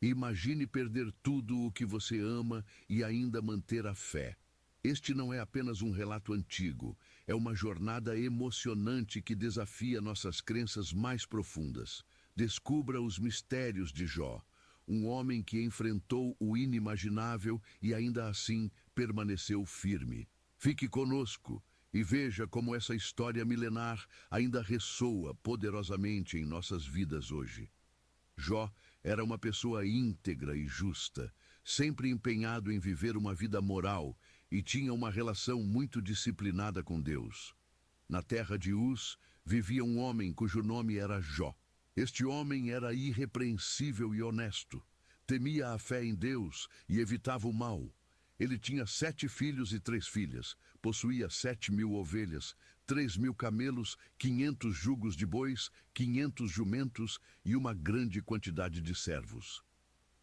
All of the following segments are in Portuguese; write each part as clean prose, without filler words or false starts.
Imagine perder tudo o que você ama e ainda manter a fé. Este não é apenas um relato antigo, é uma jornada emocionante que desafia nossas crenças mais profundas. Descubra os mistérios de Jó, um homem que enfrentou o inimaginável e ainda assim permaneceu firme. Fique conosco e veja como essa história milenar ainda ressoa poderosamente em nossas vidas hoje. Jó era uma pessoa íntegra e justa, sempre empenhado em viver uma vida moral e tinha uma relação muito disciplinada com Deus. Na terra de Uz vivia um homem cujo nome era Jó. Este homem era irrepreensível e honesto, temia a fé em Deus e evitava o mal. Ele tinha 7 filhos e 3 filhas, possuía 7.000 ovelhas, 3.000 camelos, 500 jugos de bois, 500 jumentos e uma grande quantidade de servos.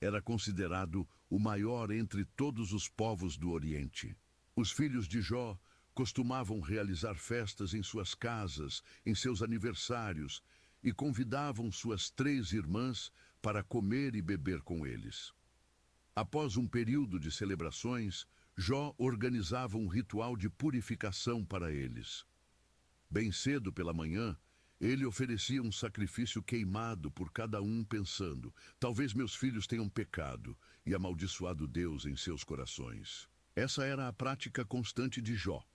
Era considerado o maior entre todos os povos do Oriente. Os filhos de Jó costumavam realizar festas em suas casas, em seus aniversários, e convidavam suas 3 irmãs para comer e beber com eles. Após um período de celebrações, Jó organizava um ritual de purificação para eles. Bem cedo pela manhã, ele oferecia um sacrifício queimado por cada um, pensando: talvez meus filhos tenham pecado e amaldiçoado Deus em seus corações. Essa era a prática constante de Jó,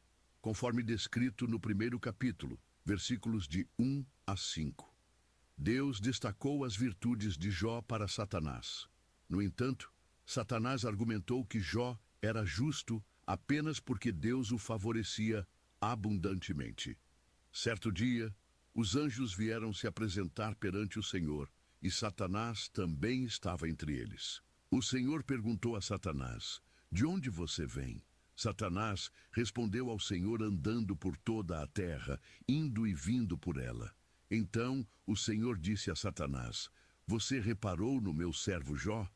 conforme descrito no primeiro capítulo, versículos de 1 a 5. Deus destacou as virtudes de Jó para Satanás. No entanto, Satanás argumentou que Jó era justo apenas porque Deus o favorecia abundantemente. Certo dia, os anjos vieram se apresentar perante o Senhor, e Satanás também estava entre eles. O Senhor perguntou a Satanás: de onde você vem? Satanás respondeu ao Senhor andando por toda a terra, indo e vindo por ela. Então o Senhor disse a Satanás: você reparou no meu servo Jó?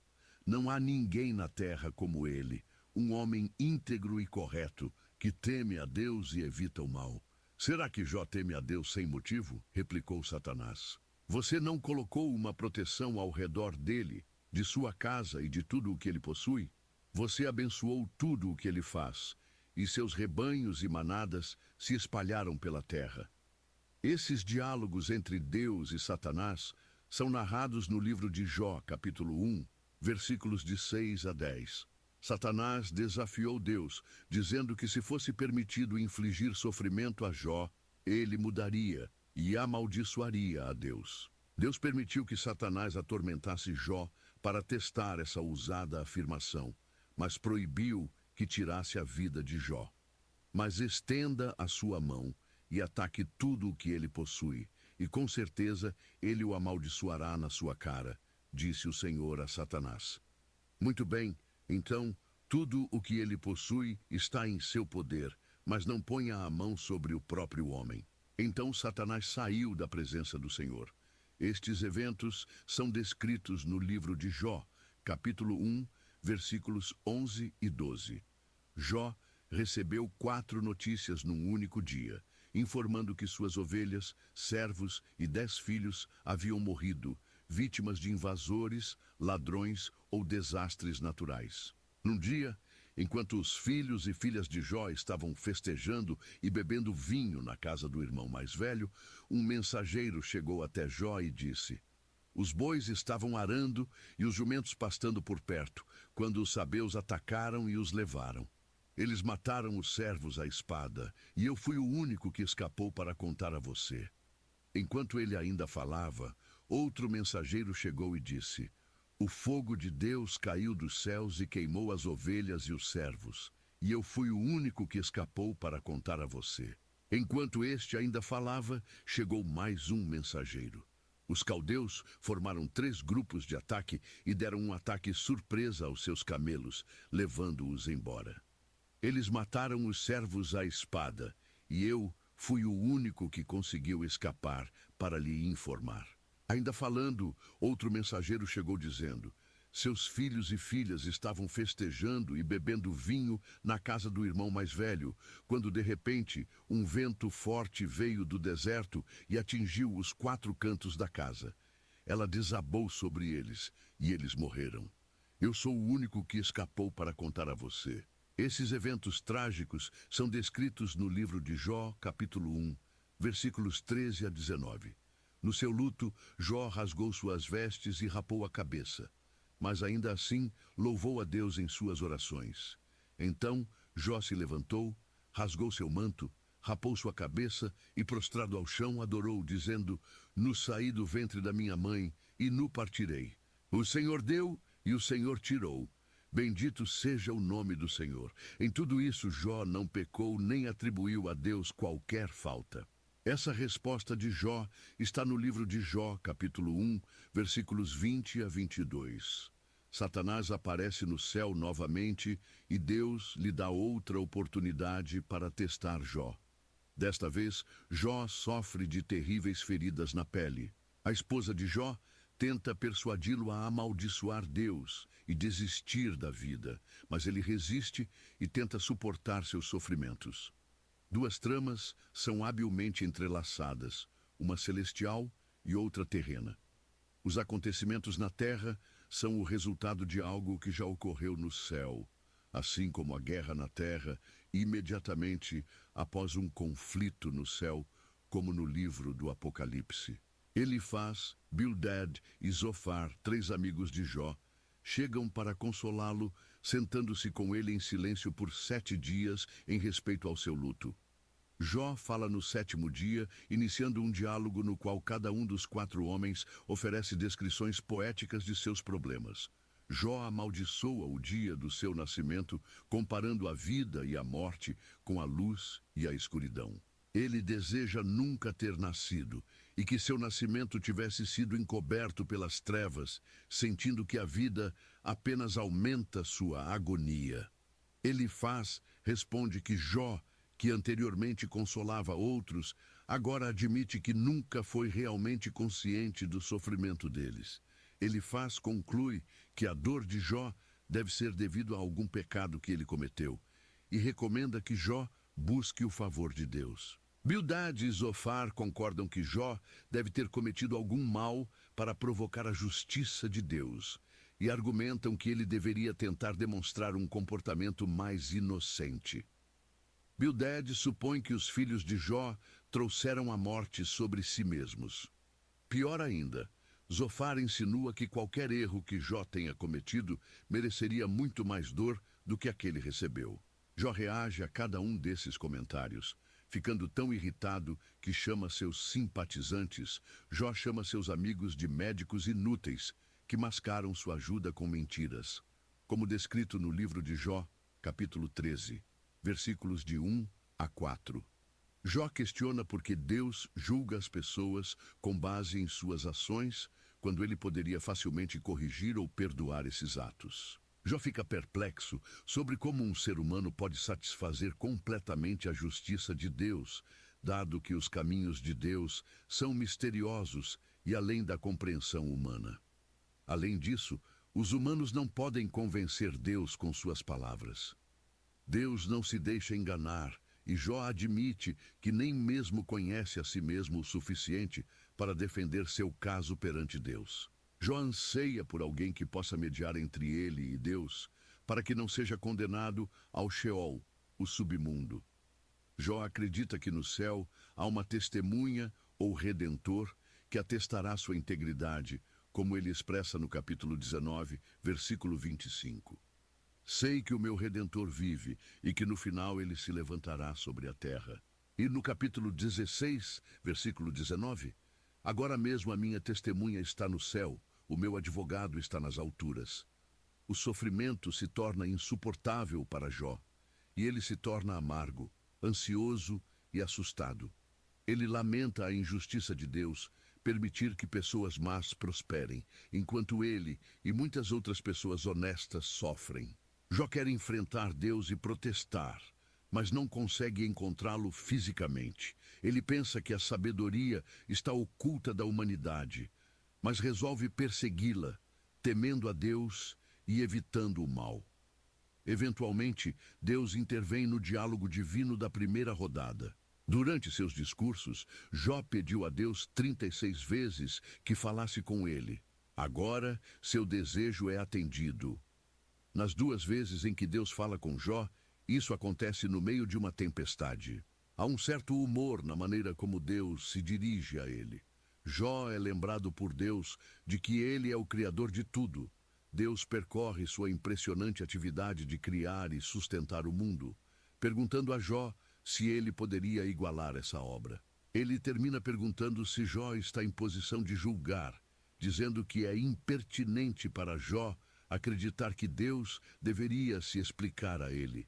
Não há ninguém na terra como ele, um homem íntegro e correto, que teme a Deus e evita o mal. Será que Jó teme a Deus sem motivo? Replicou Satanás. Você não colocou uma proteção ao redor dele, de sua casa e de tudo o que ele possui? Você abençoou tudo o que ele faz, e seus rebanhos e manadas se espalharam pela terra. Esses diálogos entre Deus e Satanás são narrados no livro de Jó, capítulo 1, versículos de 6 a 10. Satanás desafiou Deus, dizendo que se fosse permitido infligir sofrimento a Jó, ele mudaria e amaldiçoaria a Deus. Deus permitiu que Satanás atormentasse Jó para testar essa ousada afirmação, mas proibiu que tirasse a vida de Jó. Mas estenda a sua mão e ataque tudo o que ele possui, e com certeza ele o amaldiçoará na sua cara, disse o Senhor a Satanás. Muito bem, então, tudo o que ele possui está em seu poder, mas não ponha a mão sobre o próprio homem. Então Satanás saiu da presença do Senhor. Estes eventos são descritos no livro de Jó, capítulo 1, versículos 11 e 12. Jó recebeu 4 notícias num único dia, informando que suas ovelhas, servos e 10 filhos haviam morrido, vítimas de invasores, ladrões ou desastres naturais. Num dia, enquanto os filhos e filhas de Jó estavam festejando e bebendo vinho na casa do irmão mais velho, um mensageiro chegou até Jó e disse: os bois estavam arando e os jumentos pastando por perto, quando os sabeus atacaram e os levaram. Eles mataram os servos à espada, e eu fui o único que escapou para contar a você. Enquanto ele ainda falava, outro mensageiro chegou e disse: o fogo de Deus caiu dos céus e queimou as ovelhas e os servos, e eu fui o único que escapou para contar a você. Enquanto este ainda falava, chegou mais um mensageiro. Os caldeus formaram 3 grupos de ataque e deram um ataque surpresa aos seus camelos, levando-os embora. Eles mataram os servos à espada, e eu fui o único que conseguiu escapar para lhe informar. Ainda falando, outro mensageiro chegou dizendo: seus filhos e filhas estavam festejando e bebendo vinho na casa do irmão mais velho, quando de repente um vento forte veio do deserto e atingiu os 4 cantos da casa. ela desabou sobre eles, e eles morreram. Eu sou o único que escapou para contar a você. Esses eventos trágicos são descritos no livro de Jó, capítulo 1, versículos 13 a 19. No seu luto, Jó rasgou suas vestes e rapou a cabeça. Mas ainda assim, louvou a Deus em suas orações. Então, Jó se levantou, rasgou seu manto, rapou sua cabeça e, prostrado ao chão, adorou, dizendo: Nu saí do ventre da minha mãe, e nu partirei. O Senhor deu e o Senhor tirou. Bendito seja o nome do Senhor. Em tudo isso, Jó não pecou nem atribuiu a Deus qualquer falta. Essa resposta de Jó está no livro de Jó, capítulo 1, versículos 20 a 22. Satanás aparece no céu novamente e Deus lhe dá outra oportunidade para testar Jó. Desta vez, Jó sofre de terríveis feridas na pele. A esposa de Jó tenta persuadi-lo a amaldiçoar Deus e desistir da vida, mas ele resiste e tenta suportar seus sofrimentos. Duas tramas são habilmente entrelaçadas, uma celestial e outra terrena. Os acontecimentos na terra são o resultado de algo que já ocorreu no céu, assim como a guerra na terra, imediatamente após um conflito no céu, como no livro do Apocalipse. Elifaz, Bildad e Zofar, 3 amigos de Jó, chegam para consolá-lo, sentando-se com ele em silêncio por 7 dias em respeito ao seu luto. Jó fala no 7º dia, iniciando um diálogo no qual cada um dos 4 homens oferece descrições poéticas de seus problemas. Jó amaldiçoa o dia do seu nascimento, comparando a vida e a morte com a luz e a escuridão. Ele deseja nunca ter nascido e que seu nascimento tivesse sido encoberto pelas trevas, sentindo que a vida apenas aumenta sua agonia. Elifaz responde que Jó, que anteriormente consolava outros, agora admite que nunca foi realmente consciente do sofrimento deles. Elifaz conclui que a dor de Jó deve ser devido a algum pecado que ele cometeu e recomenda que Jó busque o favor de Deus. Bildad e Zofar concordam que Jó deve ter cometido algum mal para provocar a justiça de Deus e argumentam que ele deveria tentar demonstrar um comportamento mais inocente. Bildad supõe que os filhos de Jó trouxeram a morte sobre si mesmos. Pior ainda, Zofar insinua que qualquer erro que Jó tenha cometido mereceria muito mais dor do que aquele recebeu. Jó reage a cada um desses comentários, ficando tão irritado que chama seus simpatizantes. Jó chama seus amigos de médicos inúteis, que mascaram sua ajuda com mentiras, como descrito no livro de Jó, capítulo 13, versículos de 1 a 4. Jó questiona por que Deus julga as pessoas com base em suas ações, quando ele poderia facilmente corrigir ou perdoar esses atos. Jó fica perplexo sobre como um ser humano pode satisfazer completamente a justiça de Deus, dado que os caminhos de Deus são misteriosos e além da compreensão humana. Além disso, os humanos não podem convencer Deus com suas palavras. Deus não se deixa enganar, e Jó admite que nem mesmo conhece a si mesmo o suficiente para defender seu caso perante Deus. Jó anseia por alguém que possa mediar entre ele e Deus, para que não seja condenado ao Sheol, o submundo. Jó acredita que no céu há uma testemunha ou redentor que atestará sua integridade, como ele expressa no capítulo 19, versículo 25. Sei que o meu Redentor vive e que no final ele se levantará sobre a terra. E no capítulo 16, versículo 19, agora mesmo a minha testemunha está no céu, o meu advogado está nas alturas. O sofrimento se torna insuportável para Jó, e ele se torna amargo, ansioso e assustado. Ele lamenta a injustiça de Deus permitir que pessoas más prosperem, enquanto ele e muitas outras pessoas honestas sofrem. Jó quer enfrentar Deus e protestar, mas não consegue encontrá-lo fisicamente. Ele pensa que a sabedoria está oculta da humanidade, mas resolve persegui-la, temendo a Deus e evitando o mal. Eventualmente, Deus intervém no diálogo divino da primeira rodada. Durante seus discursos, Jó pediu a Deus 36 vezes que falasse com ele. Agora, seu desejo é atendido. Nas 2 vezes em que Deus fala com Jó, isso acontece no meio de uma tempestade. Há um certo humor na maneira como Deus se dirige a ele. Jó é lembrado por Deus de que ele é o Criador de tudo. Deus percorre sua impressionante atividade de criar e sustentar o mundo, perguntando a Jó se ele poderia igualar essa obra. Ele termina perguntando se Jó está em posição de julgar, dizendo que é impertinente para Jó acreditar que Deus deveria se explicar a ele.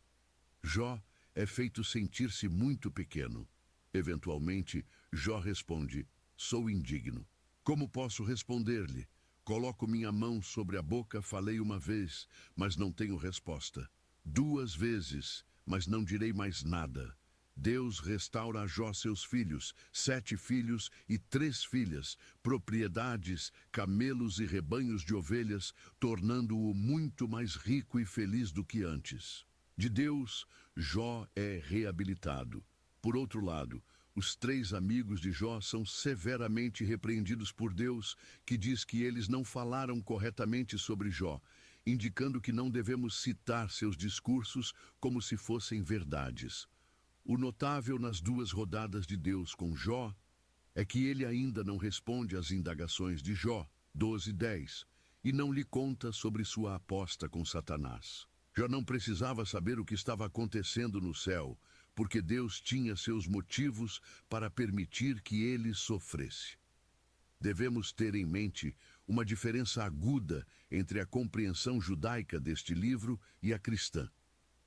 Jó é feito sentir-se muito pequeno. Eventualmente, Jó responde: sou indigno. Como posso responder-lhe? Coloco minha mão sobre a boca, falei uma vez, mas não tenho resposta. 2 vezes, mas não direi mais nada. Deus restaura a Jó seus filhos, 7 filhos e 3 filhas, propriedades, camelos e rebanhos de ovelhas, tornando-o muito mais rico e feliz do que antes. De Deus, Jó é reabilitado. Por outro lado, os 3 amigos de Jó são severamente repreendidos por Deus, que diz que eles não falaram corretamente sobre Jó, indicando que não devemos citar seus discursos como se fossem verdades. O notável nas 2 rodadas de Deus com Jó é que ele ainda não responde às indagações de Jó, 12:10, e não lhe conta sobre sua aposta com Satanás. Jó não precisava saber o que estava acontecendo no céu, porque Deus tinha seus motivos para permitir que ele sofresse. Devemos ter em mente uma diferença aguda entre a compreensão judaica deste livro e a cristã.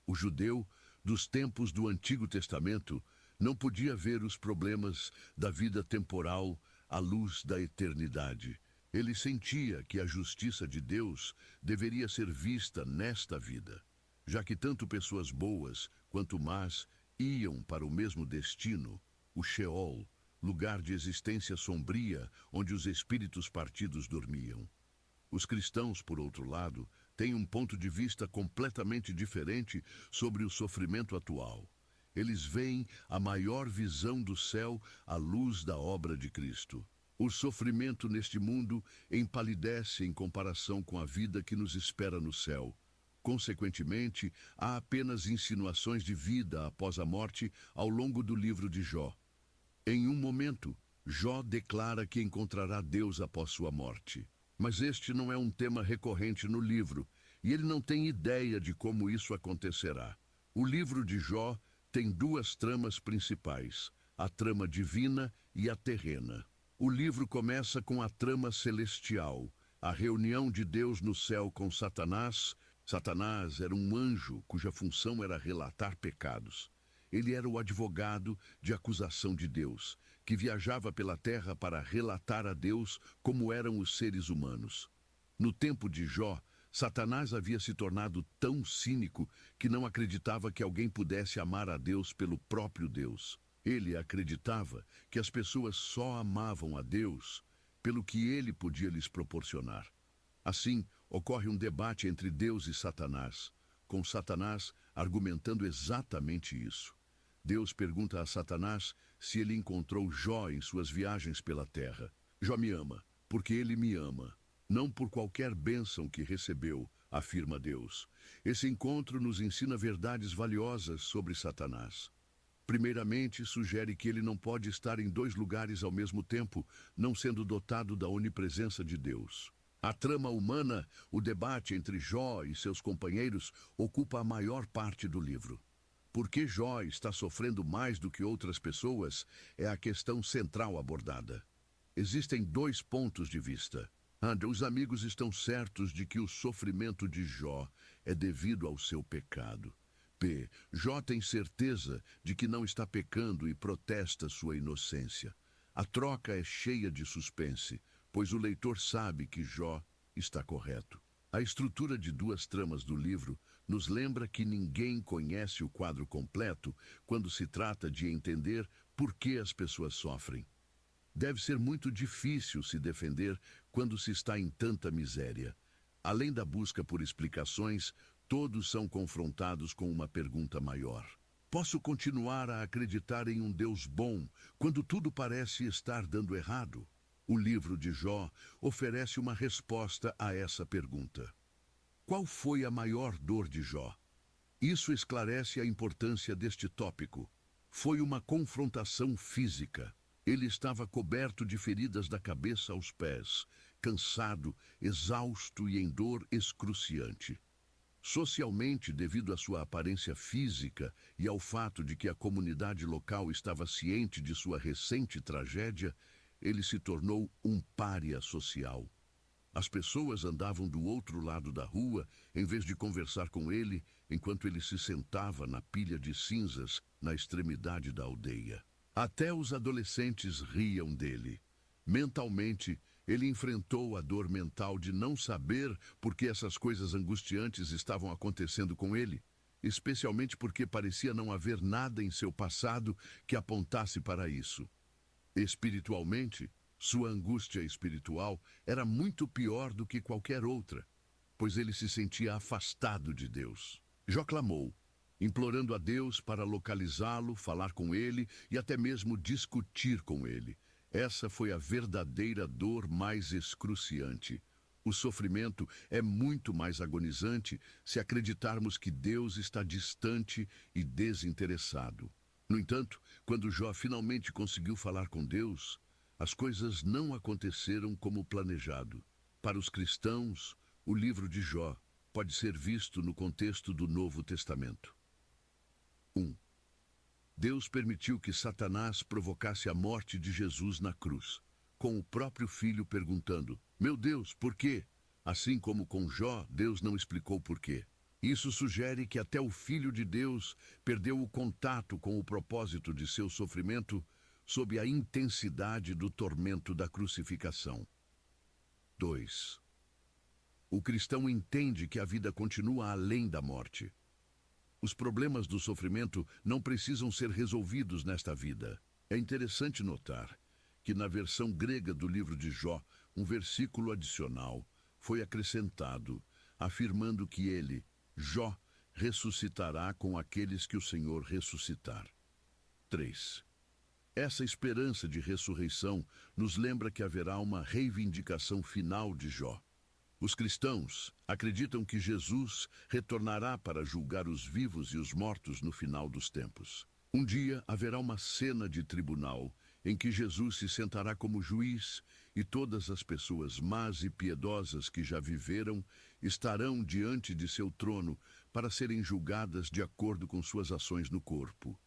O judeu, dos tempos do Antigo Testamento, não podia ver os problemas da vida temporal à luz da eternidade. Ele sentia que a justiça de Deus deveria ser vista nesta vida, já que tanto pessoas boas quanto más iam para o mesmo destino, o Sheol, lugar de existência sombria onde os espíritos partidos dormiam. Os cristãos, por outro lado, têm um ponto de vista completamente diferente sobre o sofrimento atual. Eles veem a maior visão do céu à luz da obra de Cristo. O sofrimento neste mundo empalidece em comparação com a vida que nos espera no céu. Consequentemente, há apenas insinuações de vida após a morte ao longo do livro de Jó. Em um momento, Jó declara que encontrará Deus após sua morte. Mas este não é um tema recorrente no livro, e ele não tem ideia de como isso acontecerá. O livro de Jó tem 2 tramas principais, a trama divina e a terrena. O livro começa com a trama celestial, a reunião de Deus no céu com Satanás. Satanás era um anjo cuja função era relatar pecados. Ele era o advogado de acusação de Deus, que viajava pela terra para relatar a Deus como eram os seres humanos. No tempo de Jó, Satanás havia se tornado tão cínico que não acreditava que alguém pudesse amar a Deus pelo próprio Deus. Ele acreditava que as pessoas só amavam a Deus pelo que ele podia lhes proporcionar. Assim, ocorre um debate entre Deus e Satanás, com Satanás argumentando exatamente isso. Deus pergunta a Satanás se ele encontrou Jó em suas viagens pela terra. Jó me ama, porque ele me ama, não por qualquer bênção que recebeu, afirma Deus. Esse encontro nos ensina verdades valiosas sobre Satanás. Primeiramente, sugere que ele não pode estar em 2 lugares ao mesmo tempo, não sendo dotado da onipresença de Deus. A trama humana, o debate entre Jó e seus companheiros, ocupa a maior parte do livro. Por que Jó está sofrendo mais do que outras pessoas é a questão central abordada. Existem 2 pontos de vista. Os amigos estão certos de que o sofrimento de Jó é devido ao seu pecado. B. Jó tem certeza de que não está pecando e protesta sua inocência. A troca é cheia de suspense, pois o leitor sabe que Jó está correto. A estrutura de 2 tramas do livro nos lembra que ninguém conhece o quadro completo quando se trata de entender por que as pessoas sofrem. Deve ser muito difícil se defender quando se está em tanta miséria. Além da busca por explicações, todos são confrontados com uma pergunta maior. Posso continuar a acreditar em um Deus bom quando tudo parece estar dando errado? O livro de Jó oferece uma resposta a essa pergunta. Qual foi a maior dor de Jó? Isso esclarece a importância deste tópico. Foi uma confrontação física. Ele estava coberto de feridas da cabeça aos pés, cansado, exausto e em dor excruciante. Socialmente, devido à sua aparência física e ao fato de que a comunidade local estava ciente de sua recente tragédia, ele se tornou um pária social. As pessoas andavam do outro lado da rua em vez de conversar com ele enquanto ele se sentava na pilha de cinzas na extremidade da aldeia. Até os adolescentes riam dele. Mentalmente, ele enfrentou a dor mental de não saber por que essas coisas angustiantes estavam acontecendo com ele, especialmente porque parecia não haver nada em seu passado que apontasse para isso. Espiritualmente, sua angústia espiritual era muito pior do que qualquer outra, pois ele se sentia afastado de Deus. Jó clamou, implorando a Deus para localizá-lo, falar com ele e até mesmo discutir com ele. Essa foi a verdadeira dor mais excruciante. O sofrimento é muito mais agonizante se acreditarmos que Deus está distante e desinteressado. No entanto, quando Jó finalmente conseguiu falar com Deus, as coisas não aconteceram como planejado. Para os cristãos, o livro de Jó pode ser visto no contexto do Novo Testamento. 1. Deus permitiu que Satanás provocasse a morte de Jesus na cruz, com o próprio filho perguntando: "Meu Deus, por quê?" Assim como com Jó, Deus não explicou por quê. Isso sugere que até o Filho de Deus perdeu o contato com o propósito de seu sofrimento sob a intensidade do tormento da crucificação. 2. O cristão entende que a vida continua além da morte. Os problemas do sofrimento não precisam ser resolvidos nesta vida. É interessante notar que na versão grega do livro de Jó, um versículo adicional foi acrescentado, afirmando que ele, Jó, ressuscitará com aqueles que o Senhor ressuscitar. 3. Essa esperança de ressurreição nos lembra que haverá uma reivindicação final de Jó. Os cristãos acreditam que Jesus retornará para julgar os vivos e os mortos no final dos tempos. Um dia haverá uma cena de tribunal em que Jesus se sentará como juiz e todas as pessoas más e piedosas que já viveram estarão diante de seu trono para serem julgadas de acordo com suas ações no corpo.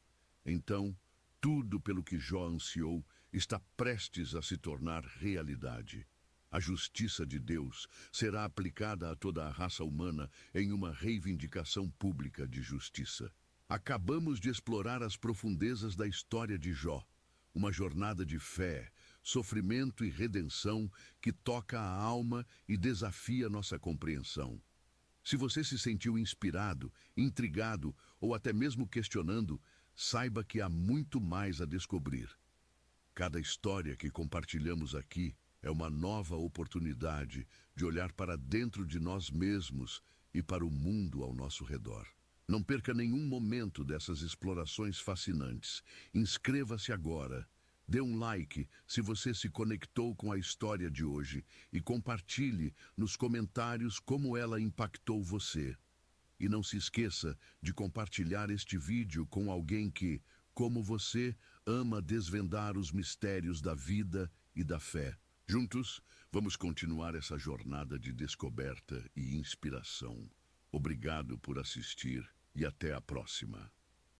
Então, tudo pelo que Jó ansiou está prestes a se tornar realidade. A justiça de Deus será aplicada a toda a raça humana em uma reivindicação pública de justiça. Acabamos de explorar as profundezas da história de Jó, uma jornada de fé, sofrimento e redenção que toca a alma e desafia nossa compreensão. Se você se sentiu inspirado, intrigado ou até mesmo questionando, saiba que há muito mais a descobrir. Cada história que compartilhamos aqui é uma nova oportunidade de olhar para dentro de nós mesmos e para o mundo ao nosso redor. Não perca nenhum momento dessas explorações fascinantes. Inscreva-se agora. Dê um like se você se conectou com a história de hoje e compartilhe nos comentários como ela impactou você. E não se esqueça de compartilhar este vídeo com alguém que, como você, ama desvendar os mistérios da vida e da fé. Juntos, vamos continuar essa jornada de descoberta e inspiração. Obrigado por assistir e até a próxima.